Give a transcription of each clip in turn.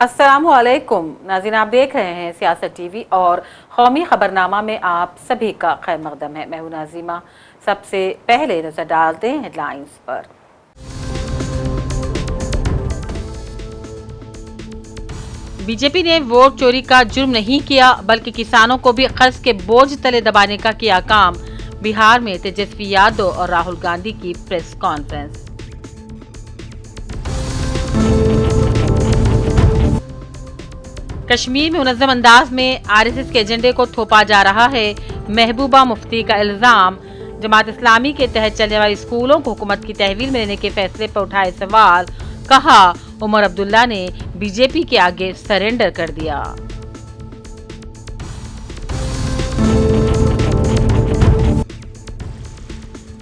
अस्सलामुअलैकुम नाज़रीन, आप देख रहे हैं सियासत टीवी और कौमी खबरनामा में आप सभी का खैर मकदम है। मैं हूं नाज़िमा। सबसे पहले नजर डालते हैं हेडलाइंस पर। बीजेपी ने वोट चोरी का जुर्म नहीं किया बल्कि किसानों को भी कर्ज के बोझ तले दबाने का किया काम। बिहार में तेजस्वी यादव और राहुल गांधी की प्रेस कॉन्फ्रेंस। कश्मीर में मुनज़्ज़म अंदाज में आरएसएस के एजेंडे को थोपा जा रहा है। महबूबा मुफ्ती का इल्जाम। जमात इस्लामी के तहत चलने वाले स्कूलों को हुकूमत की तहवील में लेने के फैसले पर उठाए सवाल। कहा उमर अब्दुल्ला ने बीजेपी के आगे सरेंडर कर दिया।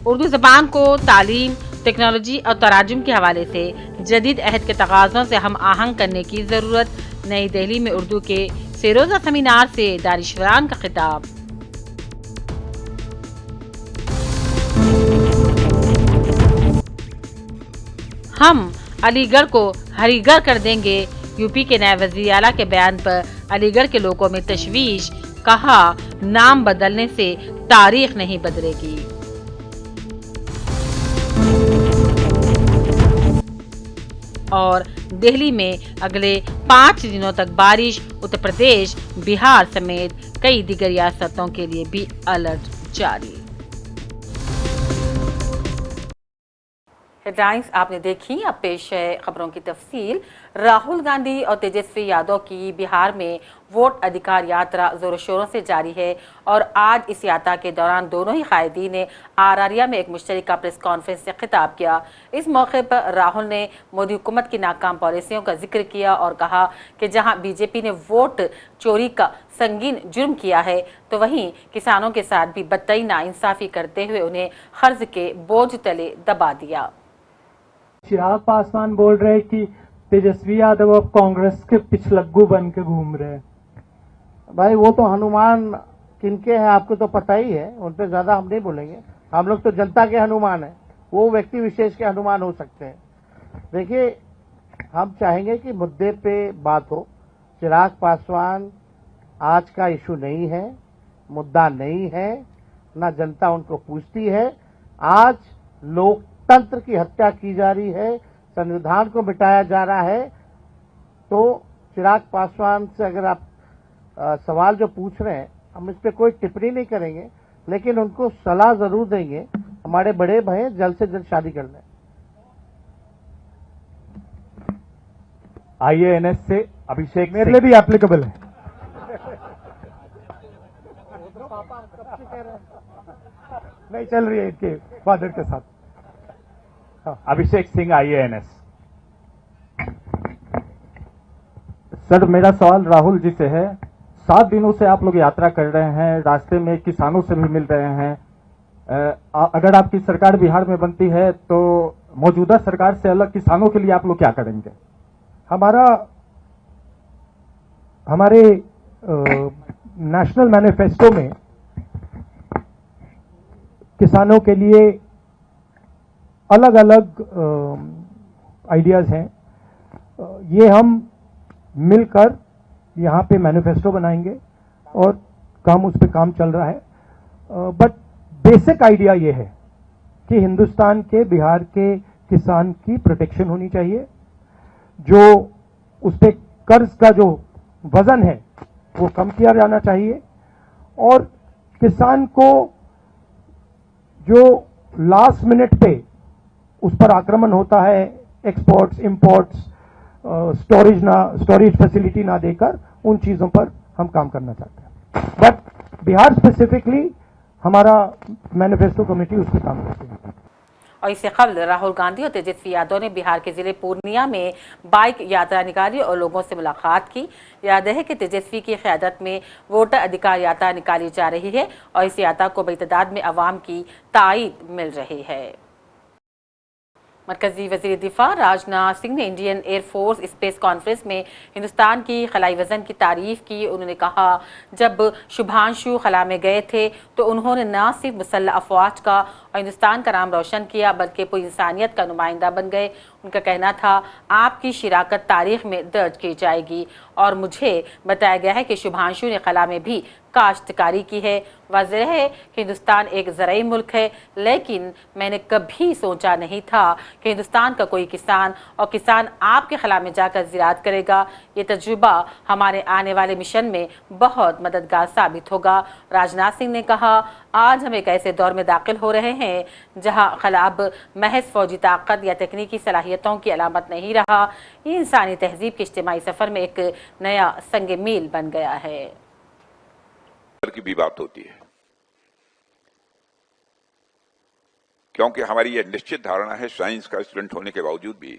उर्दू जबान को तालीम, टेक्नोलॉजी और तराजुम के हवाले से जदीद अहद के तकाज़ों से हम आहंग करने की जरूरत। नई दिल्ली में उर्दू के सेरोजा सेमिनार से दानिशवरान का खिताब। हम अलीगढ़ को हरीगढ़ कर देंगे। यूपी के नए वज़ीर आला के बयान पर अलीगढ़ के लोगों में तशवीश। कहा नाम बदलने से तारीख नहीं बदलेगी। और दिल्ली में अगले 5 दिनों तक बारिश। उत्तर प्रदेश, बिहार समेत कई दीगर रियासतों के लिए भी अलर्ट जारी। हेडलाइंस आपने देखी। अब पेश है खबरों की तफसील। राहुल गांधी और तेजस्वी यादव की बिहार में वोट अधिकार यात्रा जोरों शोरों से जारी है और आज इस यात्रा के दौरान दोनों ही कायदीन ने आरारिया में एक मुश्तरका प्रेस कॉन्फ्रेंस से खिताब किया। इस मौके पर राहुल ने मोदी हुकूमत की नाकाम पॉलिसियों का जिक्र किया और कहा कि जहां बीजेपी ने वोट चोरी का संगीन जुर्म किया है तो वहीं किसानों के साथ भी बदतरीन नाइंसाफी करते हुए उन्हें कर्ज के बोझ तले दबा दिया। चिराग पासवान बोल रहे कि तेजस्वी यादव अब कांग्रेस के पिछलग्गू बन के घूम रहे हैं। भाई वो तो हनुमान किनके हैं आपको तो पता ही है, उन पर ज्यादा हम नहीं बोलेंगे। हम लोग तो जनता के हनुमान हैं, वो व्यक्ति विशेष के हनुमान हो सकते हैं। देखिए, हम चाहेंगे कि मुद्दे पे बात हो। चिराग पासवान आज का इशू नहीं है, मुद्दा नहीं है, ना जनता उनको पूछती है। आज लोकतंत्र की हत्या की जा रही है, संविधान को मिटाया जा रहा है। तो चिराग पासवान से अगर आप सवाल जो पूछ रहे हैं, हम इस पे कोई टिप्पणी नहीं करेंगे, लेकिन उनको सलाह जरूर देंगे। हमारे बड़े भाई जल्द से जल्द शादी कर लें। आईएएनएस से अभिषेक मेरे लिए भी एप्लीकेबल है। नहीं चल रही है इनके फादर के साथ। अभिषेक सिंह आईएएनएस। सर, मेरा सवाल राहुल जी से है। 7 दिनों से आप लोग यात्रा कर रहे हैं, रास्ते में किसानों से भी मिल रहे हैं। अगर आपकी सरकार बिहार में बनती है तो मौजूदा सरकार से अलग किसानों के लिए आप लोग क्या करेंगे? हमारे नेशनल मैनिफेस्टो में किसानों के लिए अलग अलग आइडियाज हैं। ये हम मिलकर यहाँ पे मैनिफेस्टो बनाएंगे और उस पे काम चल रहा है। बट बेसिक आइडिया ये है कि हिंदुस्तान के, बिहार के किसान की प्रोटेक्शन होनी चाहिए। जो उस पे कर्ज का जो वजन है वो कम किया जाना चाहिए और किसान को जो लास्ट मिनट पे उस पर आक्रमण होता है, एक्सपोर्ट्स, इंपोर्ट्स, स्टोरेज फैसिलिटी ना देकर, उन चीजों पर हम काम करना चाहते हैं। बट बिहार स्पेसिफिकली हमारा मैनिफेस्टो कमेटी उस पर काम करती है। और इससे कबल राहुल गांधी और तेजस्वी यादव ने बिहार के जिले पूर्णिया में बाइक यात्रा निकाली और लोगों से मुलाकात की। याद है कि तेजस्वी की क़यादत में वोटर अधिकार यात्रा निकाली जा रही है और इस यात्रा को बड़ी तादाद में अवाम की तायीद मिल रही है। मरकजी वज़ीर दिफा राजनाथ सिंह ने इंडियन एयरफोर्स स्पेस कॉन्फ्रेंस में हिंदुस्तान की खलाई वज़न की तारीफ की। उन्होंने कहा, जब शुभांशु खला में गए थे तो उन्होंने न सिर्फ मुसल्लह अफवाज का और हिंदुस्तान का नाम रोशन किया बल्कि पूरी इंसानियत का नुमाइंदा बन गए। उनका कहना था, आपकी शिराकत तारीख में दर्ज की जाएगी। और मुझे बताया गया है कि शुभांशु ने कला में भी काश्तकारी की है। वाज़ेह है कि हिंदुस्तान एक ज़राई मुल्क है, लेकिन मैंने कभी सोचा नहीं था कि हिंदुस्तान का कोई किसान और किसान आपके खला में जाकर ज़िराअत करेगा। ये तजुर्बा हमारे आने वाले मिशन में बहुत मददगार साबित होगा। राजनाथ सिंह ने कहा, आज हम एक ऐसे दौर में दाखिल हो रहे हैं जहां खला अब महज फौजी ताकत या तकनीकी सलाहियतों की अलामत नहीं रहा, ये इंसानी तहजीब के इज्तिमाई सफ़र में एक नया संग मील बन गया है। की भी बात होती है, क्योंकि हमारी यह निश्चित धारणा है साइंस का स्टूडेंट होने के बावजूद भी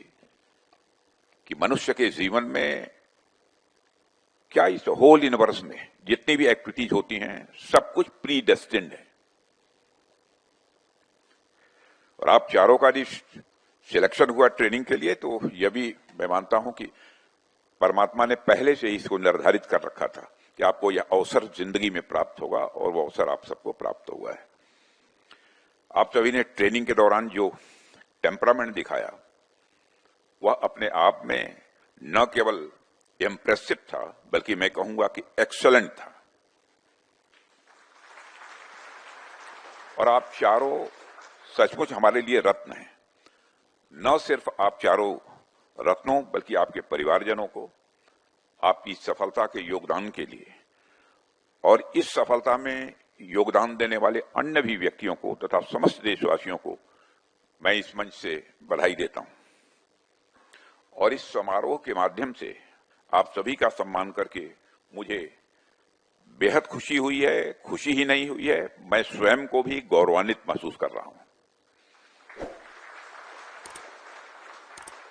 कि मनुष्य के जीवन में क्या इस होल यूनिवर्स में जितनी भी एक्टिविटीज होती हैं सब कुछ प्री डेस्टिन्ड है। और आप चारों का भी सिलेक्शन हुआ ट्रेनिंग के लिए, तो यह भी मैं मानता हूं कि परमात्मा ने पहले से ही इसको निर्धारित कर रखा था कि आपको यह अवसर जिंदगी में प्राप्त होगा, और वो अवसर आप सबको प्राप्त हुआ है। आप सभी ने ट्रेनिंग के दौरान जो टेम्परामेंट दिखाया वह अपने आप में न केवल इम्प्रेसिव था बल्कि मैं कहूंगा कि एक्सलेंट था। और आप चारों सचमुच हमारे लिए रत्न हैं। न सिर्फ आप चारों रत्नों बल्कि आपके परिवारजनों को आपकी सफलता के योगदान के लिए और इस सफलता में योगदान देने वाले अन्य भी व्यक्तियों को तथा समस्त देशवासियों को मैं इस मंच से बधाई देता हूं। और इस समारोह के माध्यम से आप सभी का सम्मान करके मुझे बेहद खुशी हुई है। खुशी ही नहीं हुई है, मैं स्वयं को भी गौरवान्वित महसूस कर रहा हूं।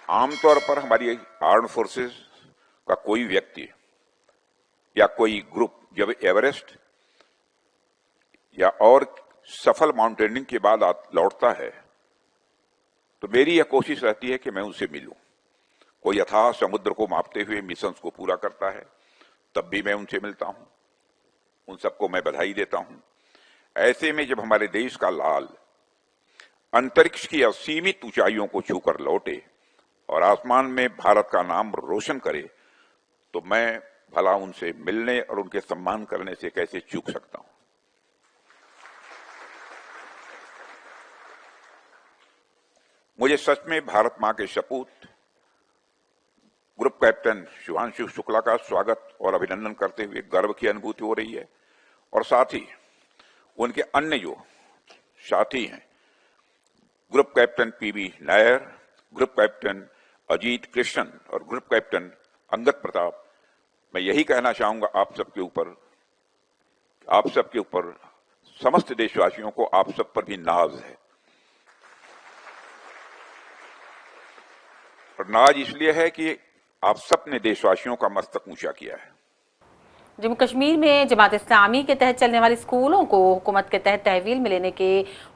आमतौर पर हमारी आर्म्ड फोर्सेस का कोई व्यक्ति या कोई ग्रुप जब एवरेस्ट या और सफल माउंटेनियरिंग के बाद लौटता है तो मेरी यह कोशिश रहती है कि मैं उनसे मिलूं। कोई अथाह समुद्र को मापते हुए मिशंस को पूरा करता है, तब भी मैं उनसे मिलता हूं, उन सबको मैं बधाई देता हूं। ऐसे में जब हमारे देश का लाल अंतरिक्ष की असीमित ऊंचाइयों को छूकर लौटे और आसमान में भारत का नाम रोशन करे, तो मैं भला उनसे मिलने और उनके सम्मान करने से कैसे चूक सकता हूं। मुझे सच में भारत मां के सपूत ग्रुप कैप्टन शुभांशु शुक्ला का स्वागत और अभिनंदन करते हुए गर्व की अनुभूति हो रही है। और साथ ही उनके अन्य जो साथी हैं, group captain PV Nair, group captain Ajit Krishnan और ग्रुप कैप्टन अंगद प्रताप, मैं यही कहना चाहूंगा आप सबके ऊपर समस्त देशवासियों को आप सब पर भी नाज है। और नाज इसलिए है कि आप सब ने देशवासियों का मस्तक ऊंचा किया है। जम्मू कश्मीर में जमात इस्लामी के तहत चलने वाले स्कूलों को हुकूमत के तहत तहवील में लेने के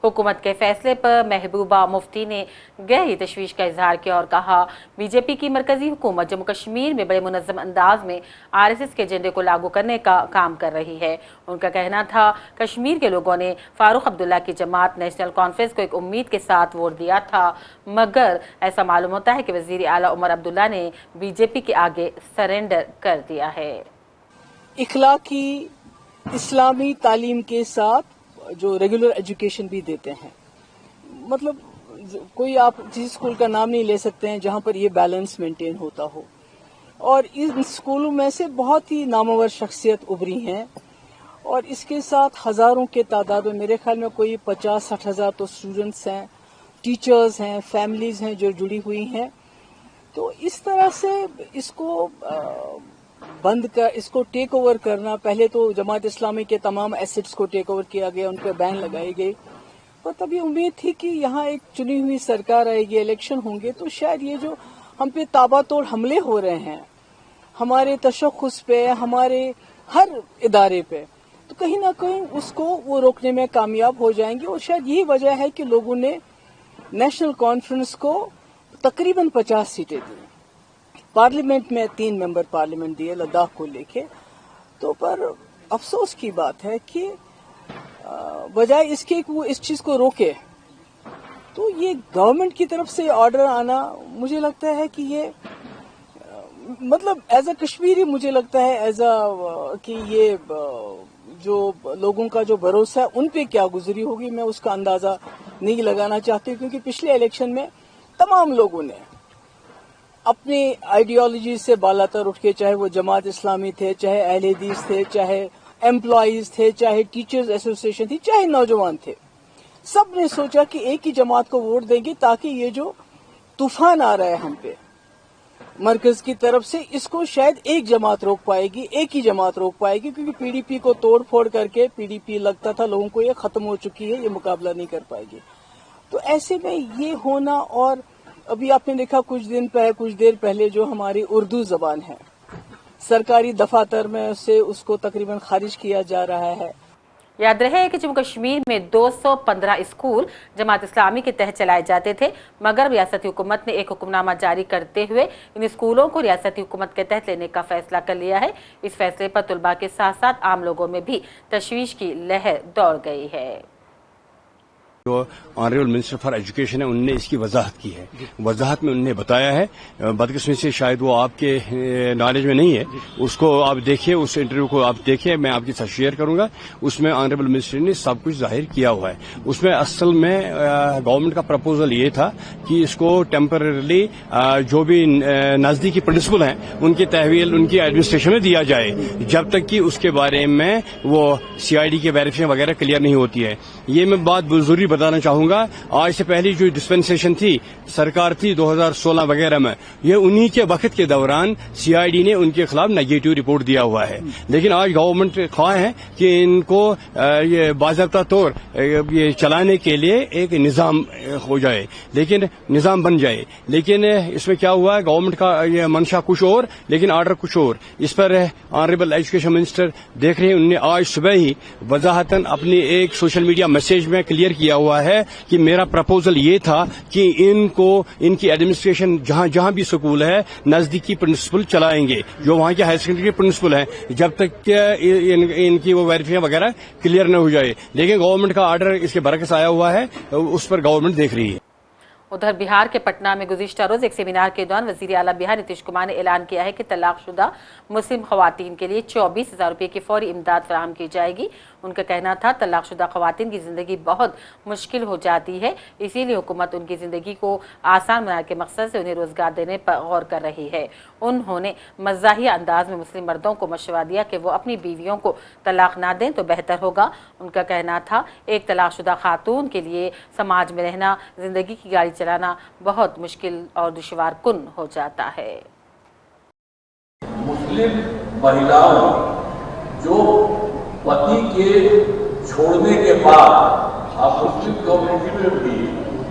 हुकूमत के फैसले पर महबूबा मुफ्ती ने गहरी तशवीश का इजहार किया और कहा, बीजेपी की मरकजी हुकूमत जम्मू कश्मीर में बड़े मुनज़्ज़म अंदाज में RSS के एजेंडे को लागू करने का काम कर रही है। उनका कहना था, कश्मीर के लोगों ने फारूक अब्दुल्ला की जमात नेशनल कॉन्फ्रेंस को एक उम्मीद के साथ वोट दिया था, मगर ऐसा मालूम होता है कि वजीर आला उमर अब्दुल्ला ने बीजेपी के आगे सरेंडर कर दिया है। इखलाकी इस्लामी तालीम के साथ जो रेगुलर एजुकेशन भी देते हैं, मतलब कोई आप जिस स्कूल का नाम नहीं ले सकते हैं जहां पर ये बैलेंस मेंटेन होता हो। और इन स्कूलों में से बहुत ही नामवर शख्सियत उभरी हैं और इसके साथ हजारों के तादाद में, मेरे ख्याल में कोई 50-60 हजार तो स्टूडेंट्स हैं, टीचर्स हैं, फैमिलीज हैं जो जुड़ी हुई हैं। तो इस तरह से इसको इसको टेक ओवर करना, पहले तो जमात इस्लामी के तमाम एसेट्स को टेक ओवर किया गया, उन पर बैन लगाई गई, और तभी उम्मीद थी कि यहाँ एक चुनी हुई सरकार आएगी, इलेक्शन होंगे, तो शायद ये जो हम पे ताबड़तोड़ हमले हो रहे हैं, हमारे तशख्खुस पे, हमारे हर इदारे पे, तो कहीं ना कहीं उसको वो रोकने में कामयाब हो जाएंगे। और शायद यही वजह है कि लोगों ने नेशनल कॉन्फ्रेंस को तकरीबन 50 सीटें दी। पार्लियामेंट में 3 मेंबर पार्लियामेंट दिए लद्दाख को लेके। तो पर अफसोस की बात है कि बजाय इसके वो इस चीज को रोके तो ये गवर्नमेंट की तरफ से ऑर्डर आना, मुझे लगता है कि ये मतलब एज अ कश्मीरी मुझे लगता है एज अ कि ये जो लोगों का जो भरोसा है उन पे क्या गुजरी होगी, मैं उसका अंदाजा नहीं लगाना चाहती, क्योंकि पिछले इलेक्शन में तमाम लोगों ने अपनी आइडियोलॉजी से बालातर उठ के, चाहे वो जमात इस्लामी थे, चाहे अहले हदीस थे, चाहे एम्प्लॉयज थे, चाहे टीचर्स एसोसिएशन थी, चाहे नौजवान थे, सब ने सोचा कि एक ही जमात को वोट देंगे ताकि ये जो तूफान आ रहा है हम पे मरकज की तरफ से, इसको शायद एक जमात रोक पाएगी, एक ही जमात रोक पाएगी, क्योंकि पीडीपी को तोड़ फोड़ करके पीडीपी लगता था लोगों को ये खत्म हो चुकी है, ये मुकाबला नहीं कर पाएगी। तो ऐसे में ये होना, और अभी आपने देखा कुछ देर पहले जो हमारी उर्दू जबान है सरकारी दफातर में से उसको तकरीबन खारिज किया जा रहा है। याद रहे कि जम्मू कश्मीर में 215 स्कूल जमात इस्लामी के तहत चलाए जाते थे, मगर रियासती हुकूमत ने एक हुक्मनामा जारी करते हुए इन स्कूलों को रियासती हुकूमत के तहत लेने का फैसला कर लिया है। इस फैसले पर तुलबा के साथ साथ आम लोगों में भी तशवीश की लहर दौड़ गई है। जो ऑनरेबल मिनिस्टर फॉर एजुकेशन है उनने इसकी वजाहत की है। वजाहत में उन्होंने बताया है, बदकिस्मती से शायद वो आपके नॉलेज में नहीं है, उसको आप देखिए, उस इंटरव्यू को आप देखिए, मैं आपके साथ शेयर करूंगा। उसमें ऑनरेबल मिनिस्टर ने सब कुछ जाहिर किया हुआ है। उसमें असल में गवर्नमेंट का प्रपोजल ये था कि इसको टेम्पररीली जो भी नजदीकी प्रिंसिपल हैं उनकी तहवील उनकी एडमिनिस्ट्रेशन में दिया जाए, जब तक कि उसके बारे में वो सीआईडी की वेरिफिकेशन वगैरह क्लियर नहीं होती है। ये मैं बात जरूरी बताना चाहूंगा, आज से पहले जो डिस्पेंसेशन थी सरकार थी 2016 वगैरह में, ये उन्हीं के वक्त के दौरान सीआईडी ने उनके खिलाफ नेगेटिव रिपोर्ट दिया हुआ है। लेकिन आज गवर्नमेंट ख्वाह है कि इनको ये बाज़ाब्ता तौर ये चलाने के लिए एक निज़ाम हो जाए, लेकिन निज़ाम बन जाए। लेकिन इसमें क्या हुआ है, गवर्नमेंट का ये मंशा कुछ और लेकिन आर्डर कुछ और। इस पर ऑनरेबल एजुकेशन मिनिस्टर देख रहे हैं, उन्होंने आज सुबह ही वजाहतन अपनी एक सोशल मीडिया मैसेज में क्लियर किया हुआ है कि मेरा प्रपोजल ये था कि इनको इनकी एडमिनिस्ट्रेशन जहां भी स्कूल है नजदीकी प्रिंसिपल चलाएंगे, जो वहां के हायर सेकेंडरी प्रिंसिपल हैं, जब तक इनकी वो वेरिफिकेशन वगैरह क्लियर न हो जाए। लेकिन गवर्नमेंट का आर्डर इसके बरकस आया हुआ है, उस पर गवर्नमेंट देख रही है। उधर बिहार के पटना में गुज़िश्ता रोज एक सेमिनार के दौरान वजीर आला बिहार नीतीश कुमार ने ऐलान किया है कि तलाकशुदा मुस्लिम खवातीन के लिए 24,000 रुपये की फौरी इमदाद फराहम की जाएगी। उनका कहना था तलाकशुदा खवातीन की जिंदगी बहुत मुश्किल हो जाती है, इसीलिए हुकूमत उनकी जिंदगी को आसान बनाने के मकसद से उन्हें रोजगार देने पर गौर कर रही है। उन्होंने मज़ाहिया अंदाज में मुस्लिम मर्दों को मशवरा दिया कि वो अपनी बीवियों को तलाक ना दें तो बेहतर होगा। उनका कहना था एक तलाकशुदा खातून के लिए समाज में रहना, जिंदगी की गाड़ी चलाना बहुत मुश्किल और दुश्वार कुन हो जाता है। मुस्लिम महिलाओं जो पति के छोड़ने के बाद, आप मुस्लिम कम्युनिटी में भी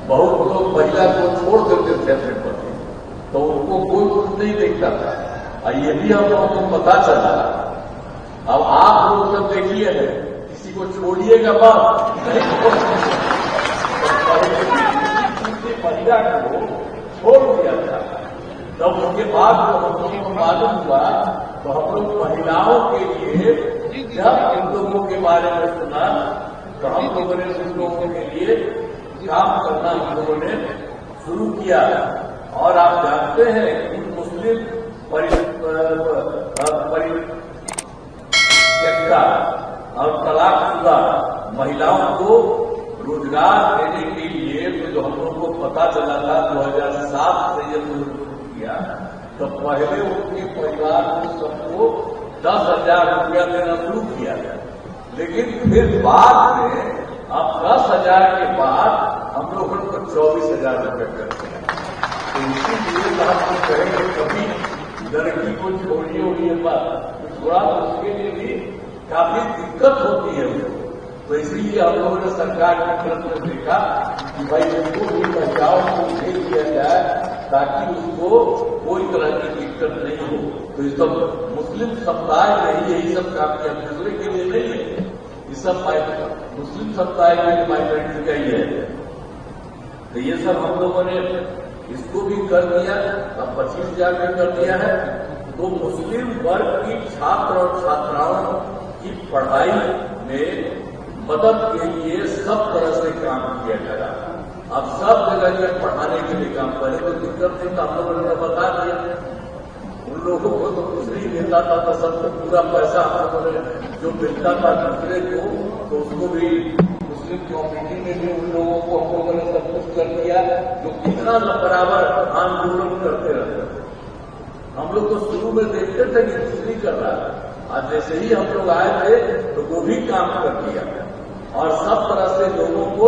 बहुत लोग महिला को छोड़ देते थे अपने पति, तो उनको कोई कुछ नहीं देखता था, और ये भी हम लोगों को पता चला। अब आप लोग तो देखिए किसी को छोड़िएगा बात नहीं, महिला को छोड़ दिया था, तब उसके बाद जब हम लोगों को मालूम हुआ तो हम लोग महिलाओं के लिए जब इन लोगों के बारे में सुना तो हम लोगों ने उन लोगों के लिए काम करना हम लोगों ने शुरू किया। और आप जानते हैं कि मुस्लिम और तलाकशुदा महिलाओं को रोजगार देने के लिए जो हम लोग को पता चला था 2007 से ये शुरू किया, तो पहले उनके परिवार को सबको 10,000 रुपया देना शुरू किया, लेकिन फिर बाद में अब 10,000 के बाद हम लोग उनको 24,000 रुपये करते हैं। तो इसीलिए हम लोग कहेंगे कभी लड़की को छोड़िए हुई बात, तो थोड़ा उसके लिए भी काफी दिक्कत होती है उनको। तो इसलिए हम लोगों ने सरकार की तरफ से देखा कि भाई उनको भी महिलाओं को दे दिया जाए ताकि उसको कोई तरह की दिक्कत नहीं हो। तो ये सब मुस्लिम समुदाय में यही सब काम किया, दूसरे के लिए नहीं है, ये सब मुस्लिम समुदाय के लिए माइनॉरिटी का ही है। तो ये सब हम लोगों ने इसको भी कर दिया, अब 25,000 में कर दिया है। तो मुस्लिम वर्ग की छात्र और छात्राओं की पढ़ाई में मदद के लिए सब तरह से काम किया जा रहा है। अब सब जगह ये पढ़ाने के लिए काम करें तो दिक्कत नहीं, तो हम लोगों ने बता दिया। उन लोगों को तो कुछ नहीं मिलता था, तो सबको पूरा पैसा हम लोगों ने जो मिलता था दूसरे को, तो उसको भी मुस्लिम कम्युनिटी में भी उन लोगों को हम लोगों ने सब कुछ कर दिया, जो कितना बराबर आंदोलन करते रहते थे। हम लोग तो शुरू में देखते थे कि कुछ नहीं कर रहा है, आज जैसे ही हम लोग आए थे तो वो भी काम कर दिया और सब तरह से लोगों को,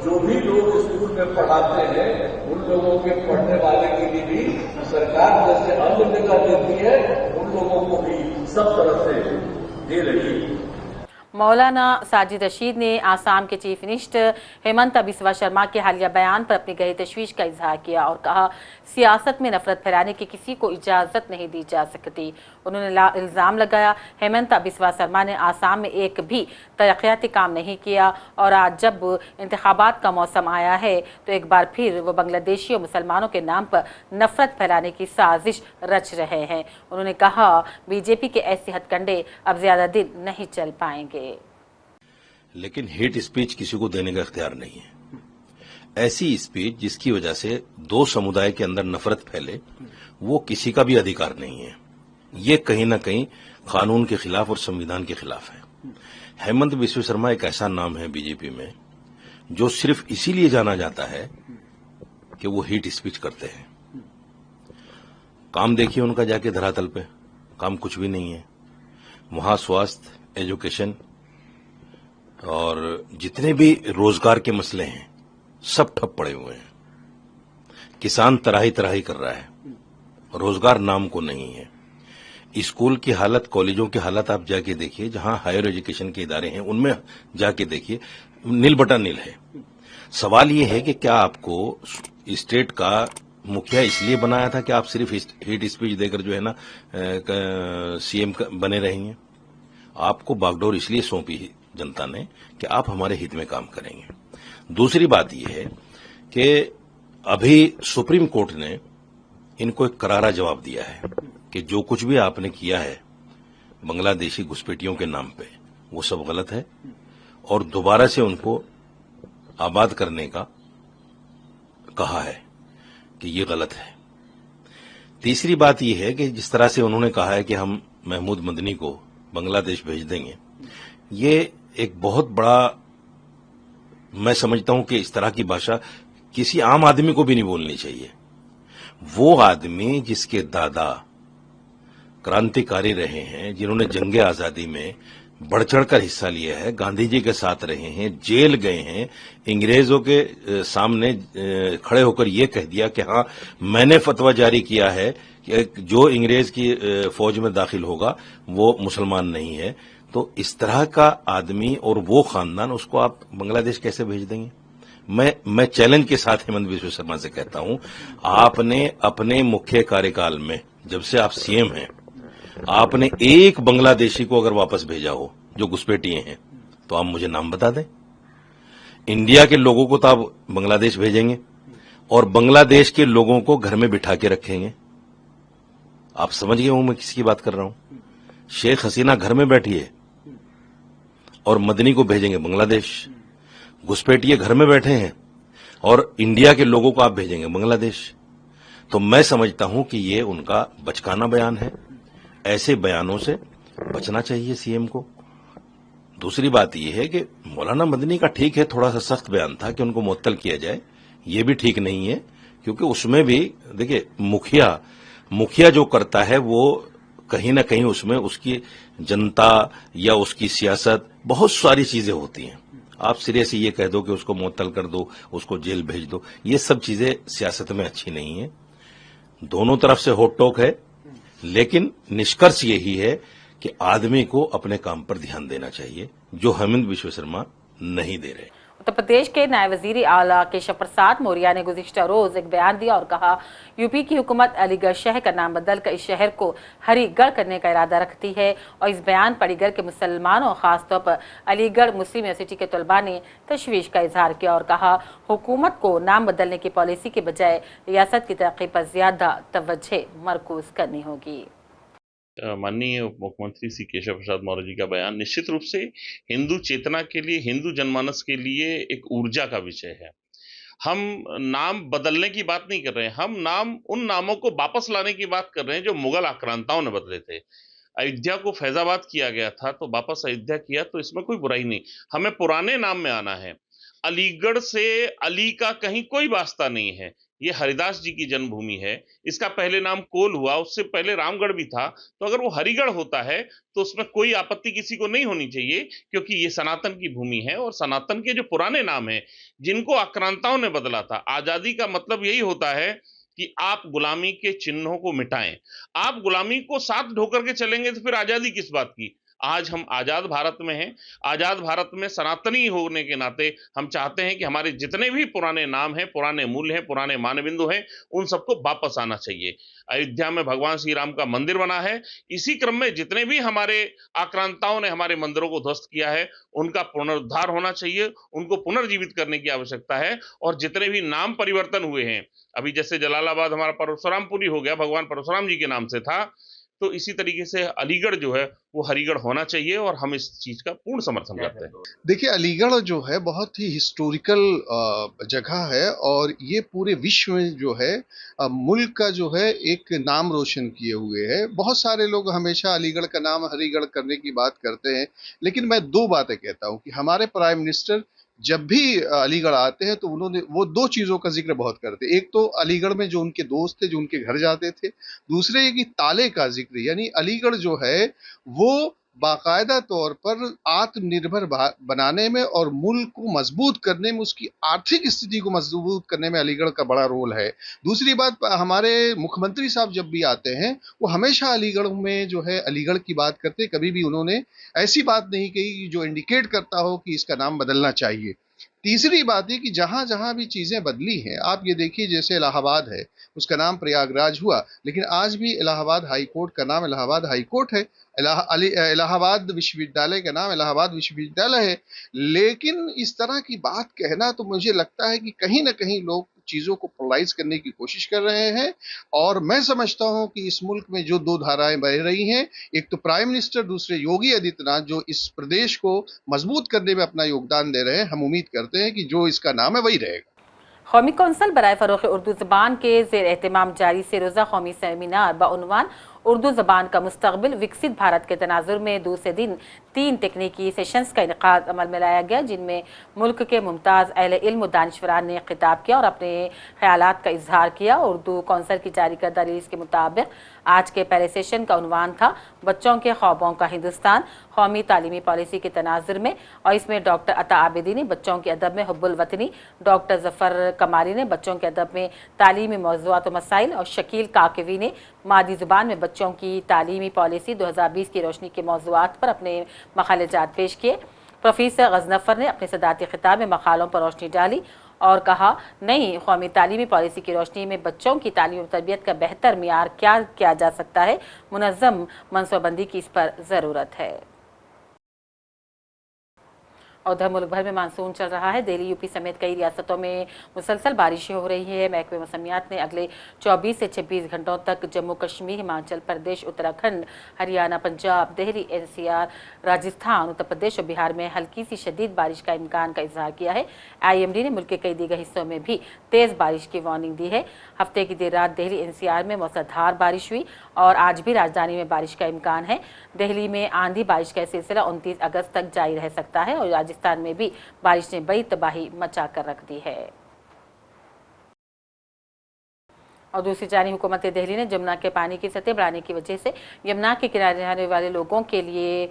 जो भी लोग स्कूल में पढ़ाते हैं उन लोगों के पढ़ने वाले के लिए भी सरकार जैसे अन्य जगह देती है उन लोगों को भी सब तरह से दे रही है। मौलाना साजिद रशीद ने आसाम के चीफ मिनिस्टर हेमंत बिस्वा शर्मा के हालिया बयान पर अपनी गहरी तशवीश का इजहार किया और कहा, सियासत में नफरत फैलाने की किसी को इजाजत नहीं दी जा सकती। उन्होंने इल्जाम लगाया, हेमंत बिस्वा शर्मा ने आसाम में एक भी तरक्याती काम नहीं किया और आज जब इंतखाबात का मौसम आया है तो एक बार फिर वो बांग्लादेशी और मुसलमानों के नाम पर नफरत फैलाने की साजिश रच रहे हैं। उन्होंने कहा, बीजेपी के ऐसे हथकंडे अब ज्यादा दिन नहीं चल पाएंगे। लेकिन हेट स्पीच किसी को देने का इख्तियार नहीं है। ऐसी स्पीच जिसकी वजह से दो समुदाय के अंदर नफरत फैले, वो किसी का भी अधिकार नहीं है। ये कहीं ना कहीं कानून के खिलाफ और संविधान के खिलाफ है। हेमंत बिस्वा शर्मा एक ऐसा नाम है बीजेपी में जो सिर्फ इसीलिए जाना जाता है कि वो हेट स्पीच करते हैं। काम देखिए उनका जाके धरातल पे, काम कुछ भी नहीं है। वहां स्वास्थ्य, एजुकेशन और जितने भी रोजगार के मसले हैं सब ठप पड़े हुए हैं। किसान तराही तराही कर रहा है, रोजगार नाम को नहीं है। स्कूल की हालत, कॉलेजों की हालत आप जाके देखिए, जहां हायर एजुकेशन के इदारे हैं उनमें जाके देखिए, नील बटा नील है। सवाल ये है कि क्या आपको स्टेट का मुखिया इसलिए बनाया था कि आप सिर्फ हेट स्पीच देकर जो है ना सीएम बने रहेंगे? आपको बागडोर इसलिए सौंपी जनता ने कि आप हमारे हित में काम करेंगे। दूसरी बात यह है कि अभी सुप्रीम कोर्ट ने इनको एक करारा जवाब दिया है कि जो कुछ भी आपने किया है बांग्लादेशी घुसपैठियों के नाम पे, वो सब गलत है और दोबारा से उनको आबाद करने का कहा है कि ये गलत है। तीसरी बात यह है कि जिस तरह से उन्होंने कहा है कि हम महमूद मदनी को बांग्लादेश भेज देंगे, ये एक बहुत बड़ा, मैं समझता हूं कि इस तरह की भाषा किसी आम आदमी को भी नहीं बोलनी चाहिए। वो आदमी जिसके दादा क्रांतिकारी रहे हैं, जिन्होंने जंगे आजादी में बढ़ चढ़कर हिस्सा लिया है, गांधी जी के साथ रहे हैं, जेल गए हैं, अंग्रेजों के सामने खड़े होकर यह कह दिया कि हाँ मैंने फतवा जारी किया है कि जो अंग्रेज की फौज में दाखिल होगा वो मुसलमान नहीं है। तो इस तरह का आदमी और वो खानदान, उसको आप बांग्लादेश कैसे भेज देंगे? मैं चैलेंज के साथ हेमंत बिस्वा शर्मा से कहता हूं, आपने अपने मुख्य कार्यकाल में, जब से आप सीएम हैं, आपने एक बांग्लादेशी को अगर वापस भेजा हो जो घुसपैठिए हैं, तो आप मुझे नाम बता दें। इंडिया के लोगों को तो आप बांग्लादेश भेजेंगे और बांग्लादेश के लोगों को घर में बिठा के रखेंगे। आप समझ गए हूं मैं किसकी बात कर रहा हूं। शेख हसीना घर में बैठी है और मदनी को भेजेंगे बांग्लादेश। घुसपैठिए घर में बैठे हैं और इंडिया के लोगों को आप भेजेंगे बांग्लादेश। तो मैं समझता हूं कि ये उनका बचकाना बयान है। ऐसे बयानों से बचना चाहिए सीएम को। दूसरी बात यह है कि मौलाना मदनी का ठीक है, थोड़ा सा सख्त बयान था कि उनको मुअत्तल किया जाए, ये भी ठीक नहीं है, क्योंकि उसमें भी देखिए मुखिया जो करता है वो कहीं ना कहीं उसमें उसकी जनता या उसकी सियासत, बहुत सारी चीजें होती हैं। आप सिरे से ये कह दो कि उसको मुअत्तल कर दो, उसको जेल भेज दो, ये सब चीजें सियासत में अच्छी नहीं है। दोनों तरफ से होट टोक है, लेकिन निष्कर्ष यही है कि आदमी को अपने काम पर ध्यान देना चाहिए, जो हेमंत बिस्वा शर्मा नहीं दे रहे। उत्तर प्रदेश के नायब वजीर आला केशव प्रसाद मौर्य ने गुज़िश्ता रोज एक बयान दिया और कहा, यूपी की हुकूमत अलीगढ़ शहर का नाम बदलकर इस शहर को हरिगढ़ करने का इरादा रखती है। और इस बयान पर अलीगढ़ के मुसलमानों और खासतौर पर अलीगढ़ मुस्लिम यूनिवर्सिटी के तलबा ने तशवीश का इजहार किया और कहा, हुकूमत को नाम बदलने की पॉलिसी के बजाय रियासत की तरक्की पर ज्यादा तवज्जो मरकूज करनी होगी। माननीय उप मुख्यमंत्री श्री केशव प्रसाद मौर्य जी का बयान निश्चित रूप से हिंदू चेतना के लिए, हिंदू जनमानस के लिए एक ऊर्जा का विषय है। हम नाम बदलने की बात नहीं कर रहे हैं, हम उन नामों को वापस लाने की बात कर रहे हैं जो मुगल आक्रांताओं ने बदले थे। अयोध्या को फैजाबाद किया गया था तो वापस अयोध्या किया, तो इसमें कोई बुराई नहीं। हमें पुराने नाम में आना है। अलीगढ़ से अली का कहीं कोई वास्ता नहीं है। ये हरिदास जी की जन्मभूमि है। इसका पहले नाम कोल हुआ, उससे पहले रामगढ़ भी था। तो अगर वो हरिगढ़ होता है तो उसमें कोई आपत्ति किसी को नहीं होनी चाहिए, क्योंकि ये सनातन की भूमि है। और सनातन के जो पुराने नाम हैं जिनको आक्रांताओं ने बदला था, आजादी का मतलब यही होता है कि आप गुलामी के चिन्हों को मिटाएं। आप गुलामी को साथ ढोकर के चलेंगे तो फिर आजादी किस बात की। आज हम आजाद भारत में हैं। आजाद भारत में सनातनी होने के नाते हम चाहते हैं कि हमारे जितने भी पुराने नाम हैं, पुराने मूल्य हैं, पुराने मानबिंदु हैं, उन सबको वापस आना चाहिए। अयोध्या में भगवान श्री राम का मंदिर बना है। इसी क्रम में जितने भी हमारे आक्रांताओं ने हमारे मंदिरों को ध्वस्त किया है, उनका पुनरुद्धार होना चाहिए, उनको पुनर्जीवित करने की आवश्यकता है। और जितने भी नाम परिवर्तन हुए हैं, अभी जैसे जलालाबाद हमारा परशुरामपुरी हो गया, भगवान परशुराम जी के नाम से था, तो इसी तरीके से अलीगढ़ जो है वो हरिगढ़ होना चाहिए। और हम इस चीज का पूर्ण समर्थन करते हैं। देखिए, अलीगढ़ जो है बहुत ही हिस्टोरिकल जगह है और ये पूरे विश्व में जो है मुल्क का जो है एक नाम रोशन किए हुए है। बहुत सारे लोग हमेशा अलीगढ़ का नाम हरिगढ़ करने की बात करते हैं, लेकिन मैं दो बातें कहता हूँ कि हमारे प्राइम मिनिस्टर जब भी अलीगढ़ आते हैं तो उन्होंने वो दो चीज़ों का जिक्र बहुत करते हैं। एक तो अलीगढ़ में जो उनके दोस्त थे, जो उनके घर जाते थे। दूसरे ये कि ताले का जिक्र, यानी अलीगढ़ जो है वो बाकायदा तौर पर आत्मनिर्भर बनाने में और मुल्क को मजबूत करने में, उसकी आर्थिक स्थिति को मजबूत करने में अलीगढ़ का बड़ा रोल है। दूसरी बात, हमारे मुख्यमंत्री साहब जब भी आते हैं वो हमेशा अलीगढ़ में जो है अलीगढ़ की बात करते। कभी भी उन्होंने ऐसी बात नहीं कही जो इंडिकेट करता हो कि इसका नाम बदलना चाहिए। तीसरी बात है कि जहां जहां भी चीजें बदली हैं, आप ये देखिए जैसे इलाहाबाद है, उसका नाम प्रयागराज हुआ, लेकिन आज भी इलाहाबाद हाई कोर्ट का नाम इलाहाबाद हाई कोर्ट है। इलाहाबाद विश्वविद्यालय का नाम इलाहाबाद विश्वविद्यालय है। लेकिन इस तरह की बात कहना, तो मुझे लगता है कि कहीं ना कहीं लोग चीजों को पोलराइज करने की कोशिश कर रहे हैं। और मैं समझता हूं कि इस मुल्क में जो दो धाराएं बह रही हैं, एक तो प्राइम मिनिस्टर, दूसरे योगी आदित्यनाथ, जो इस प्रदेश को मजबूत करने में अपना योगदान दे रहे हैं। हम उम्मीद करते हैं कि जो इसका नाम है वही रहेगा। कौमी कौंसिल बराए फरोग़ उर्दू ज़बान के ज़ेर एहतमाम जारी से रोज़ा कौमी सेमिनार बउनवान उर्दू ज़बान का मुस्तक़बिल विकसित भारत के तनाजुर में दूसरे दिन 3 तकनीकी सेशंस का इनेकाद अमल में लाया गया, जिनमें मुल्क के मुमताज़ अहले इल्म दानिशवरान ने खिताब किया और अपने ख्यालात का इजहार किया। उर्दू कौंसिल की जारी करदा रिलीज़ के मुताबिक आज के पहले सेशन का उन्वान था बच्चों के ख्वाबों का हिंदुस्तान, कौमी तालीमी पॉलिसी के तनाजुर में। और इसमें डॉक्टर अता आबिदी ने बच्चों के अदब में हुब्बुल वतनी, डॉक्टर जफ़र कमारी ने बच्चों के अदब में तालीमी मौज़ूआत व मसाइल और शकील काकवी ने मादी ज़ुबान में बच्चों की तालीमी पॉलिसी 2020 की रोशनी के मौज़ूआत पर अपने मखालजात पेश किए। प्रोफेसर गजनफर ने अपने सदाती खिताब में मकालों पर रोशनी डाली और कहा, नई कौमी तालीमी पॉलिसी की रोशनी में बच्चों की तालीम और तरबियत का बेहतर मियार क्या किया जा सकता है, मुनज़्ज़म मनसूबाबंदी की इस पर ज़रूरत है। उधर मुल्क भर में मानसून चल रहा है। दिल्ली, यूपी समेत कई रियासतों में मुसलसल बारिशें हो रही है। महकमे मौसमियात ने अगले 24 से 26 घंटों तक जम्मू कश्मीर, हिमाचल प्रदेश, उत्तराखंड, हरियाणा, पंजाब, दिल्ली, एनसीआर, राजस्थान, उत्तर प्रदेश और बिहार में हल्की सी शदीद बारिश का इम्कान का इजहार किया है। IMD ने मुल्क के कई दीगर हिस्सों में भी तेज़ बारिश की वार्निंग दी है। हफ्ते की देर रात दिल्ली NCR में मूसलाधार बारिश हुई और आज भी राजधानी में बारिश का इम्कान है। दिल्ली में आंधी बारिश का सिलसिला 29 अगस्त तक जारी रह सकता है और राजस्थान में भी बारिश ने बड़ी तबाही मचा कर रख दी है। और दूसरी जानिब हुकूमत दिल्ली ने यमुना के पानी की सतह बढ़ाने की वजह से यमुना के किनारे रहने वाले लोगों के लिए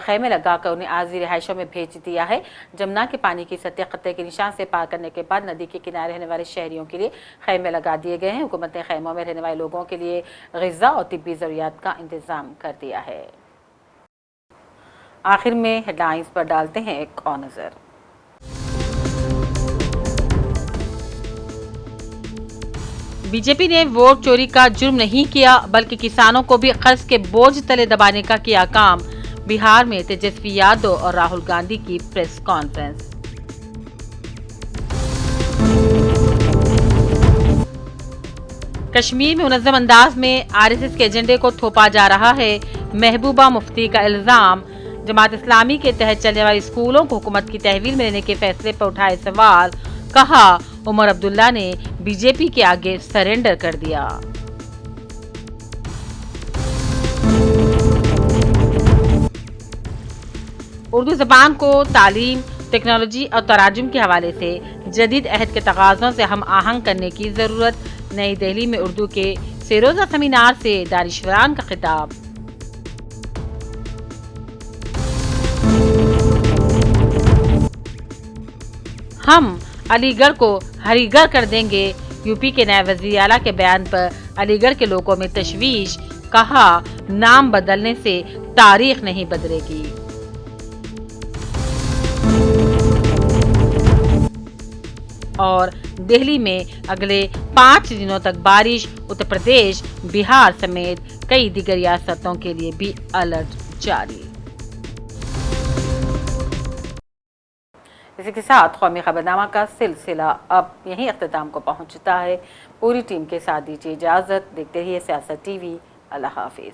खैमे लगाकर उन्हें आर्जी रिहायशों में भेज दिया है। यमुना के पानी की सतह खतरे के निशान से पार करने के बाद नदी के किनारे रहने वाले शहरियों के लिए खैमे लगा दिए गए हैं। हुकूमत ने खैमों में रहने वाले लोगों के लिए ग़िज़ा और तिब्बी ज़रूरियात का इंतज़ाम कर दिया है। आखिर में हेडलाइंस पर डालते हैं एक और नज़र। बीजेपी ने वोट चोरी का जुर्म नहीं किया, बल्कि किसानों को भी कर्ज के बोझ तले दबाने का किया काम। बिहार में तेजस्वी यादव और राहुल गांधी की प्रेस कॉन्फ्रेंस। कश्मीर में मुनज़्ज़म अंदाज में RSS के एजेंडे को थोपा जा रहा है, महबूबा मुफ्ती का इल्जाम। जमात इस्लामी के तहत चलने वाले स्कूलों को हुकूमत की तहवील में लेने के फैसले पर उठाए सवाल, कहा उमर अब्दुल्ला ने बीजेपी के आगे सरेंडर कर दिया। उर्दू जबान को तालीम, टेक्नोलॉजी और तराजुम के हवाले से जदीद अहद के तकाज़ों से हम आहंग करने की ज़रूरत। नई दिल्ली में उर्दू के सेरोज़ा सेमिनार से दानिशवरान का खिताब। हम अलीगढ़ को हरीगढ़ कर देंगे। यूपी के नए वज़ीर आला के बयान पर अलीगढ़ के लोगों में तशवीश। कहा, नाम बदलने से तारीख नहीं बदलेगी। और दिल्ली में अगले 5 दिनों तक बारिश। उत्तर प्रदेश, बिहार समेत कई दीगर रियासतों के लिए भी अलर्ट जारी। इसी के साथ कौमी खबरनामा का सिलसिला अब यहीं अख्ताम को पहुंचता है। पूरी टीम के साथ दीजिए इजाजत। देखते रहिए सियासत टीवी। अल्लाह हाफिज।